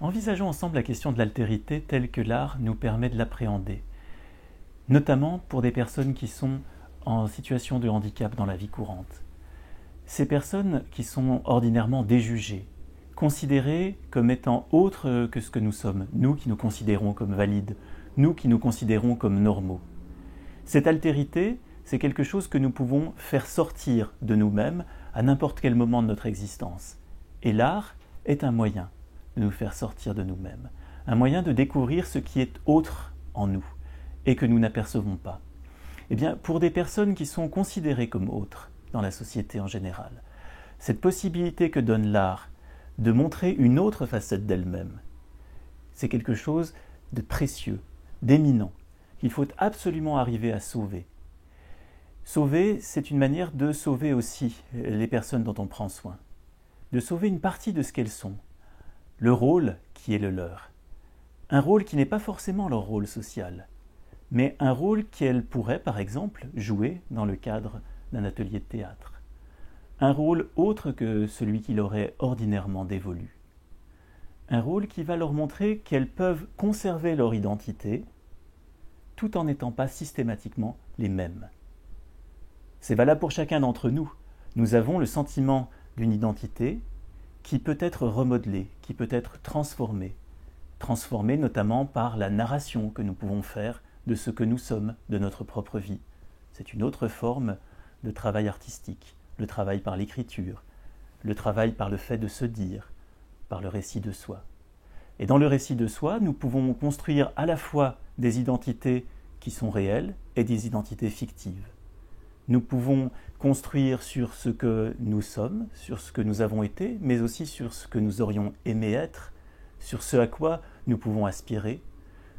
Envisageons ensemble la question de l'altérité telle que l'art nous permet de l'appréhender, notamment pour des personnes qui sont en situation de handicap dans la vie courante. Ces personnes qui sont ordinairement déjugées, considérées comme étant autres que ce que nous sommes, nous qui nous considérons comme valides, nous qui nous considérons comme normaux. Cette altérité, c'est quelque chose que nous pouvons faire sortir de nous-mêmes à n'importe quel moment de notre existence. Et l'art est un moyen de nous faire sortir de nous-mêmes, un moyen de découvrir ce qui est autre en nous et que nous n'apercevons pas. Eh bien, pour des personnes qui sont considérées comme autres dans la société en général, cette possibilité que donne l'art de montrer une autre facette d'elle-même, c'est quelque chose de précieux, d'éminent, qu'il faut absolument arriver à sauver. Sauver, c'est une manière de sauver aussi les personnes dont on prend soin, de sauver une partie de ce qu'elles sont, le rôle qui est le leur. Un rôle qui n'est pas forcément leur rôle social, mais un rôle qu'elles pourraient, par exemple, jouer dans le cadre d'un atelier de théâtre. Un rôle autre que celui qui leur est ordinairement dévolu. Un rôle qui va leur montrer qu'elles peuvent conserver leur identité tout en n'étant pas systématiquement les mêmes. C'est valable pour chacun d'entre nous. Nous avons le sentiment d'une identité qui peut être remodelée, qui peut être transformée notamment par la narration que nous pouvons faire de ce que nous sommes, de notre propre vie. C'est une autre forme de travail artistique, le travail par l'écriture, le travail par le fait de se dire, par le récit de soi. Et dans le récit de soi, nous pouvons construire à la fois des identités qui sont réelles et des identités fictives. Nous pouvons construire sur ce que nous sommes, sur ce que nous avons été, mais aussi sur ce que nous aurions aimé être, sur ce à quoi nous pouvons aspirer,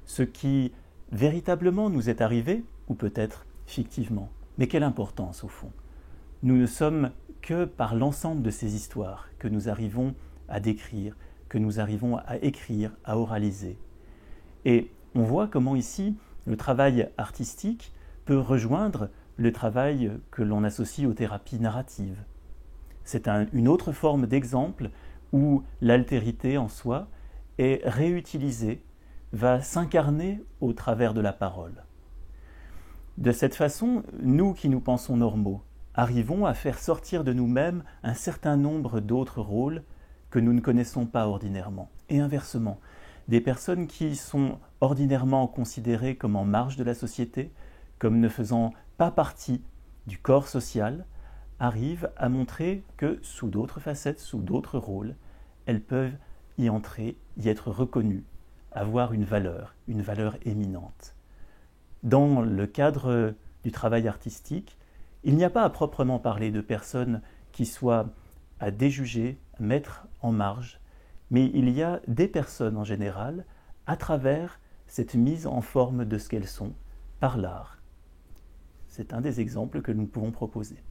ce qui véritablement nous est arrivé, ou peut-être fictivement. Mais quelle importance au fond. Nous ne sommes que par l'ensemble de ces histoires que nous arrivons à décrire, que nous arrivons à écrire, à oraliser. Et on voit comment ici le travail artistique peut rejoindre le travail que l'on associe aux thérapies narratives. C'est une autre forme d'exemple où l'altérité en soi est réutilisée, va s'incarner au travers de la parole. De cette façon, nous qui nous pensons normaux, arrivons à faire sortir de nous-mêmes un certain nombre d'autres rôles que nous ne connaissons pas ordinairement. Et inversement, des personnes qui sont ordinairement considérées comme en marge de la société, comme ne faisant pas partie du corps social, arrivent à montrer que sous d'autres facettes, sous d'autres rôles, elles peuvent y entrer, y être reconnues, avoir une valeur éminente. Dans le cadre du travail artistique, il n'y a pas à proprement parler de personnes qui soient à déjuger, à mettre en marge, mais il y a des personnes en général à travers cette mise en forme de ce qu'elles sont par l'art. C'est un des exemples que nous pouvons proposer.